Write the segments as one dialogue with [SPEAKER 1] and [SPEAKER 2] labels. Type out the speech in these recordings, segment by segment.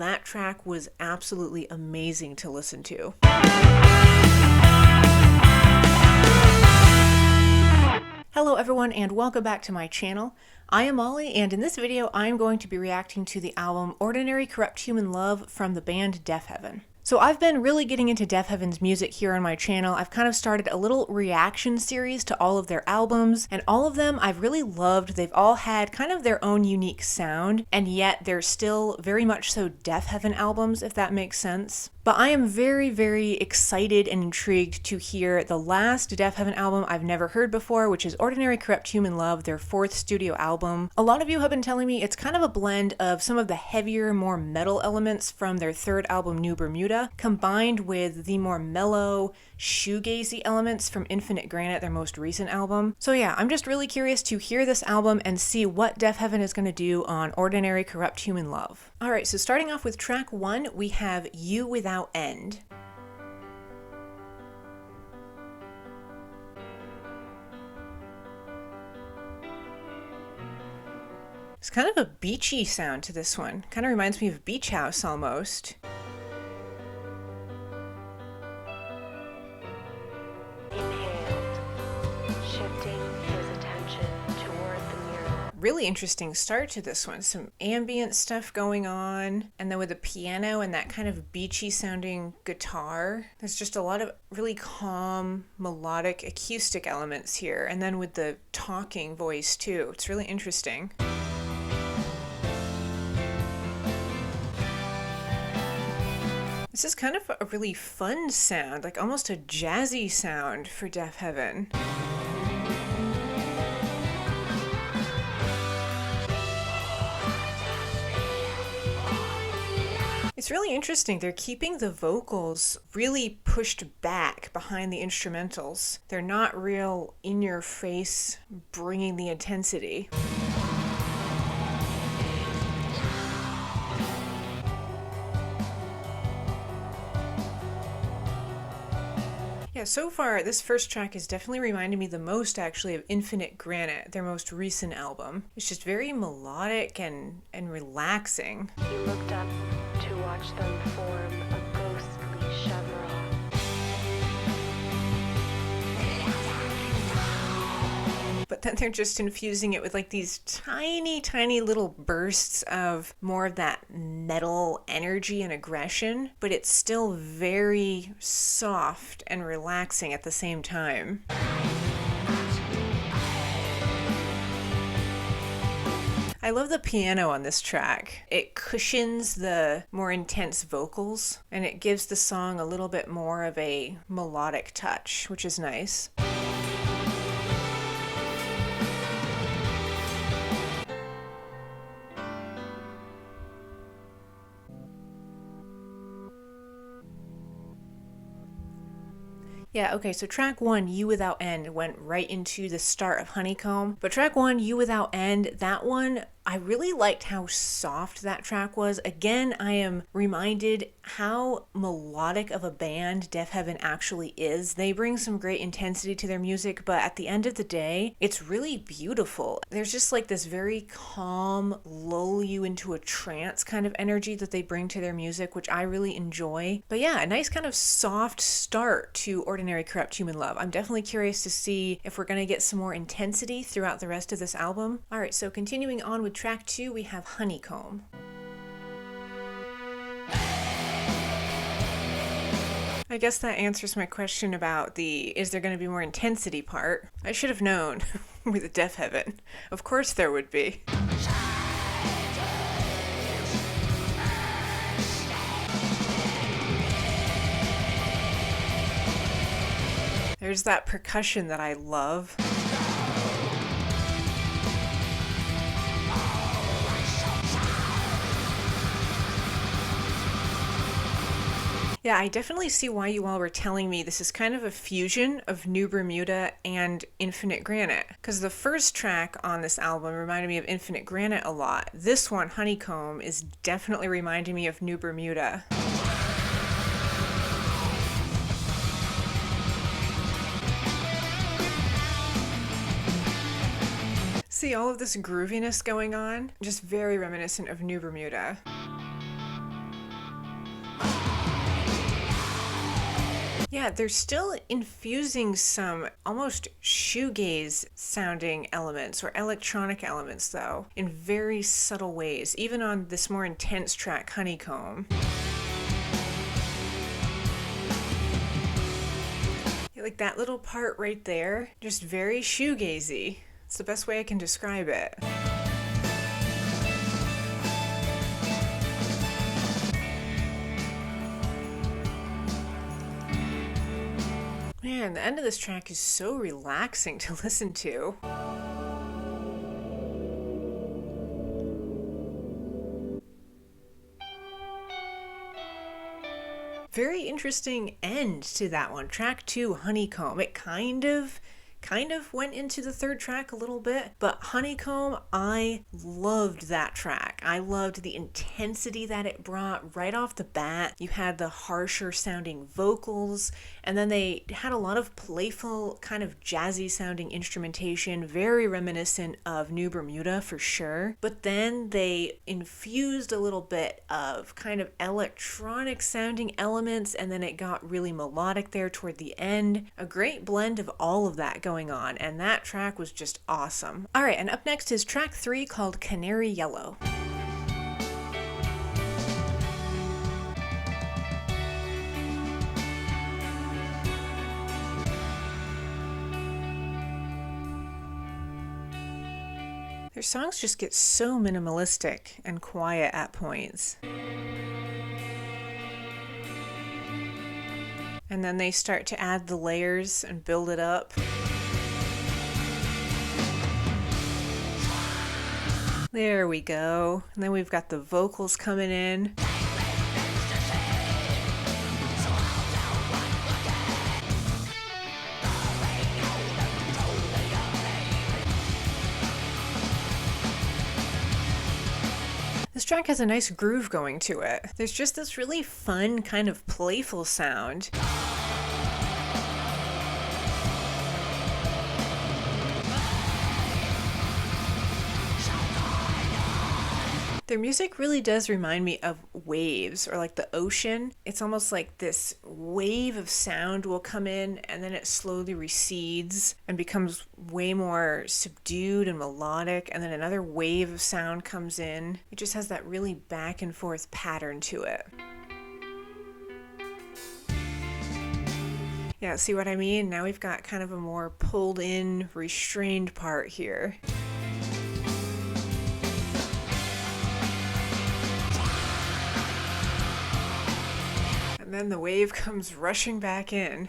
[SPEAKER 1] That track was absolutely amazing to listen to. Hello everyone and welcome back to my channel. I am Molly, and in this video I am going to be reacting to the album Ordinary Corrupt Human Love from the band Deafheaven. So I've been really getting into Deafheaven's music here on my channel. I've kind of started a little reaction series to all of their albums, and all of them I've really loved. They've all had kind of their own unique sound, and yet they're still very much so Deafheaven albums, if that makes sense. But I am very, very excited and intrigued to hear the last Deafheaven album I've never heard before, which is Ordinary Corrupt Human Love, their 4th studio album. A lot of you have been telling me it's kind of a blend of some of the heavier, more metal elements from their 3rd album, New Bermuda, combined with the more mellow, shoegazy elements from Infinite Granite, their most recent album. So yeah, I'm just really curious to hear this album and see what Deafheaven is going to do on Ordinary Corrupt Human Love. Alright, so starting off with track 1, we have You Without End. It's kind of a beachy sound to this one. Kind of reminds me of Beach House almost. Really interesting start to this one. Some ambient stuff going on, and then with the piano and that kind of beachy sounding guitar, there's just a lot of really calm, melodic, acoustic elements here, and then with the talking voice too. It's really interesting. This is kind of a really fun sound, like almost a jazzy sound for Deafheaven. It's really interesting. They're keeping the vocals really pushed back behind the instrumentals. They're not real in your face, bringing the intensity. Yeah, so far this first track is definitely reminding me the most actually of Infinite Granite, their most recent album. It's just very melodic and relaxing.
[SPEAKER 2] He looked up to watch them form a ghostly chevron.
[SPEAKER 1] But then they're just infusing it with like these tiny, tiny little bursts of more of that metal energy and aggression, but it's still very soft and relaxing at the same time. I love the piano on this track. It cushions the more intense vocals, and it gives the song a little bit more of a melodic touch, which is nice. Yeah, okay, so track 1, You Without End, went right into the start of Honeycomb. But track 1, You Without End, that one, I really liked how soft that track was. Again, I am reminded how melodic of a band Deafheaven actually is. They bring some great intensity to their music, but at the end of the day, it's really beautiful. There's just like this very calm, lull you into a trance kind of energy that they bring to their music, which I really enjoy. But yeah, a nice kind of soft start to Ordinary Corrupt Human Love. I'm definitely curious to see if we're going to get some more intensity throughout the rest of this album. Alright, so continuing on with track 2, we have Honeycomb. I guess that answers my question about the is there going to be more intensity part. I should have known with Deafheaven. Of course there would be. There's that percussion that I love. Yeah, I definitely see why you all were telling me this is kind of a fusion of New Bermuda and Infinite Granite, because the first track on this album reminded me of Infinite Granite a lot. This one, Honeycomb, is definitely reminding me of New Bermuda. See all of this grooviness going on? Just very reminiscent of New Bermuda. Yeah, they're still infusing some almost shoegaze sounding elements or electronic elements, though, in very subtle ways, even on this more intense track, Honeycomb. Like that little part right there, just very shoegazy. It's the best way I can describe it. Man, the end of this track is so relaxing to listen to. Very interesting end to that one. Track 2, Honeycomb. It kind of went into the third track a little bit, but Honeycomb, I loved that track. I loved the intensity that it brought right off the bat. You had the harsher sounding vocals, and then they had a lot of playful, kind of jazzy sounding instrumentation, very reminiscent of New Bermuda for sure. But then they infused a little bit of kind of electronic sounding elements, and then it got really melodic there toward the end. A great blend of all of that going on, and that track was just awesome. All right, and up next is track 3 called Canary Yellow. Their songs just get so minimalistic and quiet at points. And then they start to add the layers and build it up. There we go. And then we've got the vocals coming in. This track has a nice groove going to it. There's just this really fun, kind of playful sound. Their music really does remind me of waves or like the ocean. It's almost like this wave of sound will come in and then it slowly recedes and becomes way more subdued and melodic, and then another wave of sound comes in. It just has that really back and forth pattern to it. Yeah, see what I mean? Now we've got kind of a more pulled in, restrained part here. And then the wave comes rushing back in.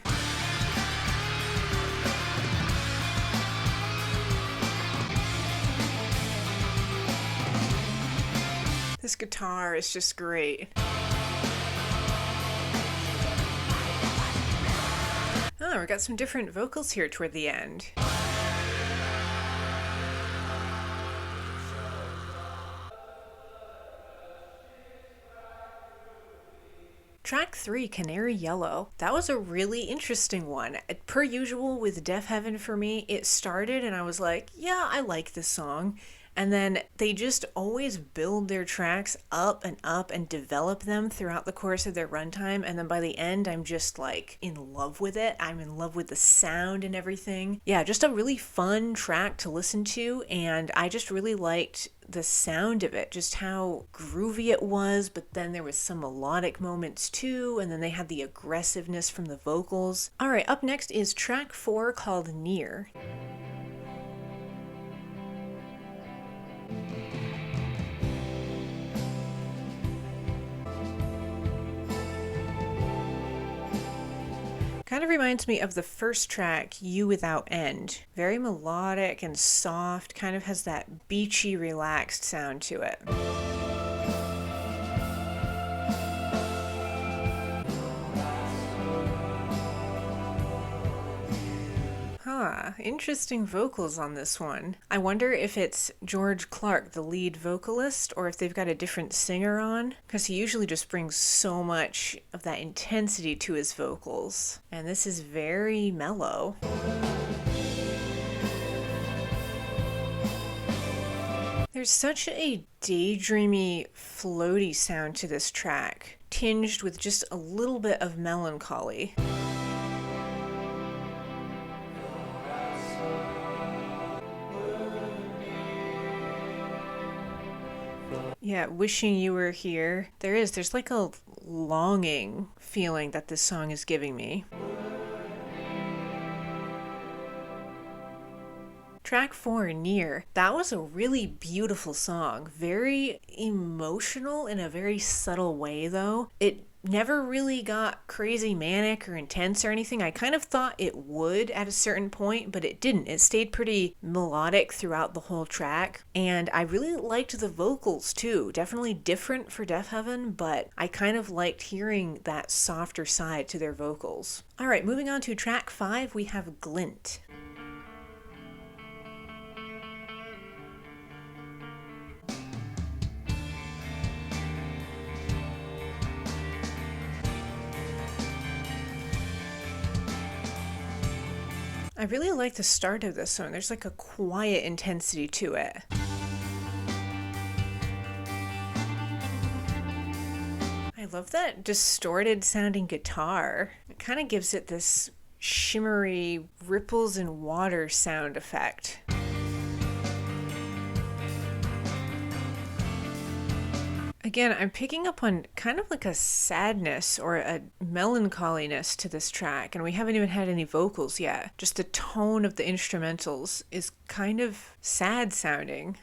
[SPEAKER 1] This guitar is just great. Oh, we got some different vocals here toward the end. Track 3, Canary Yellow. That was a really interesting one. Per usual with Deafheaven for me, it started and I was like, yeah, I like this song. And then they just always build their tracks up and develop them throughout the course of their runtime. And then by the end, I'm just like in love with it. I'm in love with the sound and everything. Yeah, just a really fun track to listen to. And I just really liked the sound of it, just how groovy it was, but then there was some melodic moments too, and then they had the aggressiveness from the vocals. All right, up next is track 4 called Near. Kind of reminds me of the first track, You Without End. Very melodic and soft, kind of has that beachy, relaxed sound to it. Interesting vocals on this one. I wonder if it's George Clark, the lead vocalist, or if they've got a different singer on, because he usually just brings so much of that intensity to his vocals. And this is very mellow. There's such a daydreamy, floaty sound to this track, tinged with just a little bit of melancholy. Yeah, wishing you were here. There's like a longing feeling that this song is giving me. Track 4, Near. That was a really beautiful song. Very emotional in a very subtle way, though. It never really got crazy manic or intense or anything. I kind of thought it would at a certain point, but it didn't. It stayed pretty melodic throughout the whole track. And I really liked the vocals too. Definitely different for Deafheaven, but I kind of liked hearing that softer side to their vocals. All right, moving on to track 5, we have Glint. I really like the start of this song. There's like a quiet intensity to it. I love that distorted sounding guitar. It kind of gives it this shimmery ripples in water sound effect. Again, I'm picking up on kind of like a sadness or a melancholiness to this track, and we haven't even had any vocals yet. Just the tone of the instrumentals is kind of sad sounding.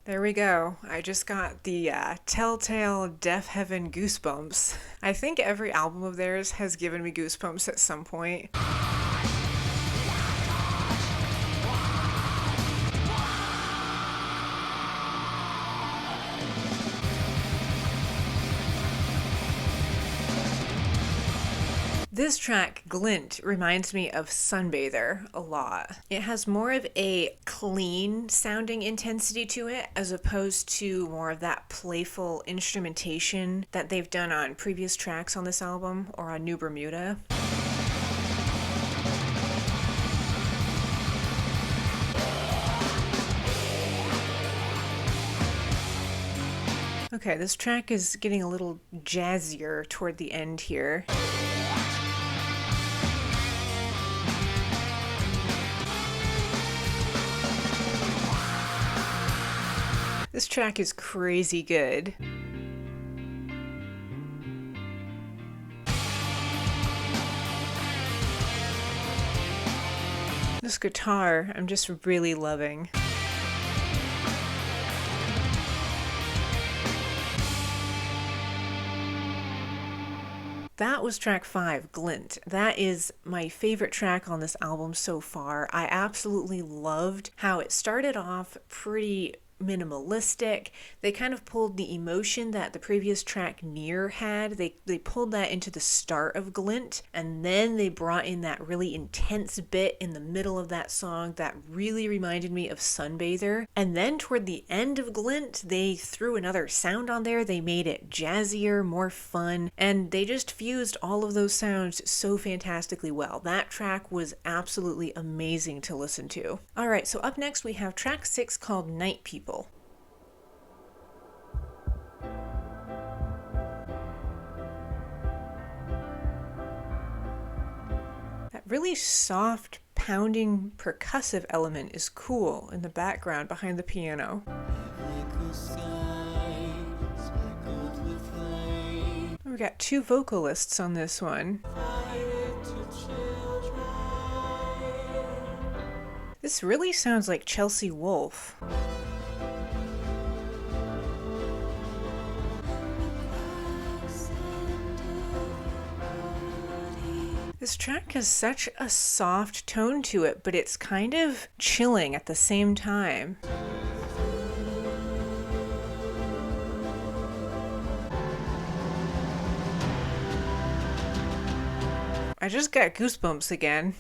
[SPEAKER 1] There we go. I just got the telltale Deafheaven goosebumps. I think every album of theirs has given me goosebumps at some point. This track, Glint, reminds me of Sunbather a lot. It has more of a clean sounding intensity to it as opposed to more of that playful instrumentation that they've done on previous tracks on this album or on New Bermuda. Okay, this track is getting a little jazzier toward the end here. This track is crazy good. This guitar, I'm just really loving. That was track 5, Glint. That is my favorite track on this album so far. I absolutely loved how it started off pretty minimalistic. They kind of pulled the emotion that the previous track Near had. They pulled that into the start of Glint, and then they brought in that really intense bit in the middle of that song that really reminded me of Sunbather. And then toward the end of Glint, they threw another sound on there. They made it jazzier, more fun, and they just fused all of those sounds so fantastically well. That track was absolutely amazing to listen to. All right, so up next we have track 6 called Night People. That really soft, pounding, percussive element is cool in the background behind the piano. We got 2 vocalists on this one. This really sounds like Chelsea Wolfe. This track has such a soft tone to it, but it's kind of chilling at the same time. I just got goosebumps again.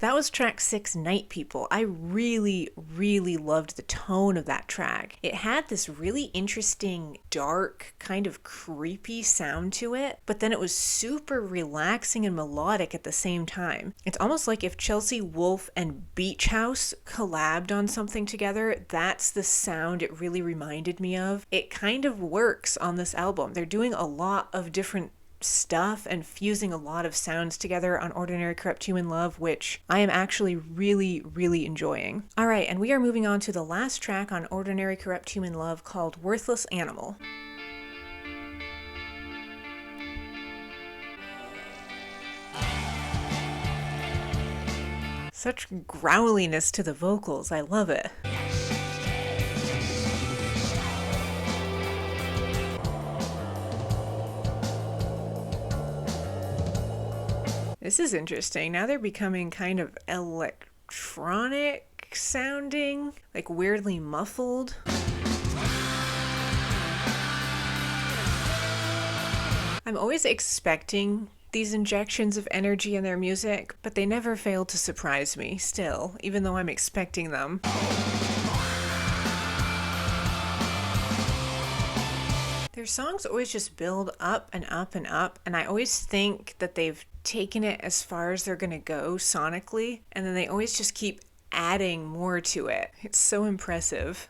[SPEAKER 1] That was track 6, Night People. I really, really loved the tone of that track. It had this really interesting, dark, kind of creepy sound to it, but then it was super relaxing and melodic at the same time. It's almost like if Chelsea Wolfe and Beach House collabed on something together, that's the sound it really reminded me of. It kind of works on this album. They're doing a lot of different stuff and fusing a lot of sounds together on Ordinary Corrupt Human Love, which I am actually really, really enjoying. All right, and we are moving on to the last track on Ordinary Corrupt Human Love called Worthless Animal. Such growliness to the vocals, I love it. This is interesting. Now they're becoming kind of electronic sounding, like weirdly muffled. I'm always expecting these injections of energy in their music, but they never fail to surprise me still, even though I'm expecting them. Their songs always just build up and up and up, and I always think that they've taken it as far as they're gonna go sonically, and then they always just keep adding more to it. It's so impressive.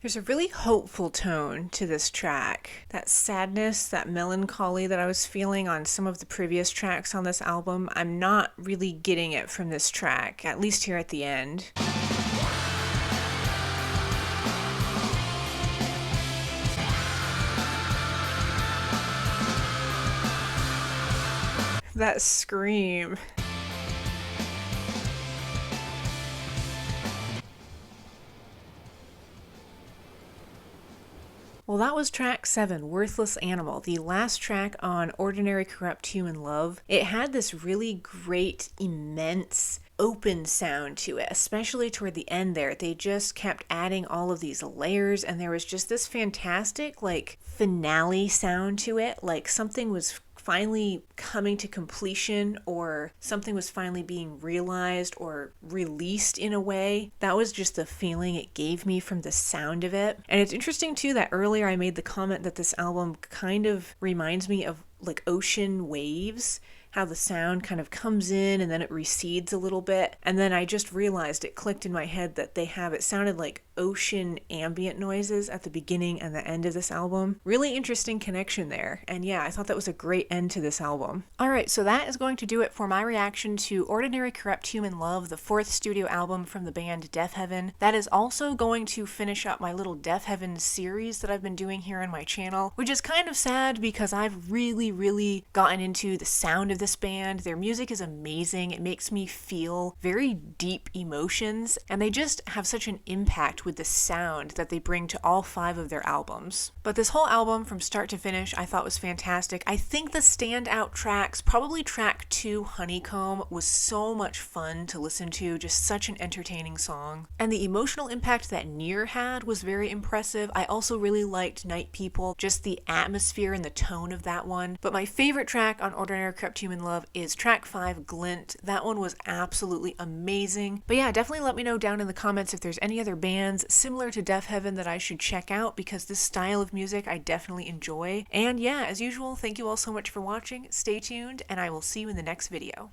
[SPEAKER 1] There's a really hopeful tone to this track. That sadness, that melancholy that I was feeling on some of the previous tracks on this album, I'm not really getting it from this track, at least here at the end. That scream. Well, that was track 7, Worthless Animal, the last track on Ordinary Corrupt Human Love. It had this really great, immense, open sound to it, especially toward the end there. They just kept adding all of these layers, and there was just this fantastic, like, finale sound to it, like something was finally coming to completion, or something was finally being realized or released in a way. That was just the feeling it gave me from the sound of it. And it's interesting too that earlier I made the comment that this album kind of reminds me of like ocean waves, how the sound kind of comes in and then it recedes a little bit. And then I just realized, it clicked in my head that it sounded like ocean ambient noises at the beginning and the end of this album. Really interesting connection there. And yeah, I thought that was a great end to this album. All right, so that is going to do it for my reaction to Ordinary Corrupt Human Love, the 4th studio album from the band Deafheaven. That is also going to finish up my little Deafheaven series that I've been doing here on my channel, which is kind of sad because I've really gotten into the sound of this band. Their music is amazing. It makes me feel very deep emotions, and they just have such an impact with the sound that they bring to all 5 of their albums. But this whole album from start to finish I thought was fantastic. I think the standout tracks, probably track 2, Honeycomb, was so much fun to listen to, just such an entertaining song. And the emotional impact that Near had was very impressive. I also really liked Night People, just the atmosphere and the tone of that one. But my favorite track on Ordinary Corrupt Human Love is track 5, Glint. That one was absolutely amazing. But yeah, definitely let me know down in the comments if there's any other bands similar to Deafheaven that I should check out, because this style of music I definitely enjoy. And yeah, as usual, thank you all so much for watching. Stay tuned, and I will see you in the next video.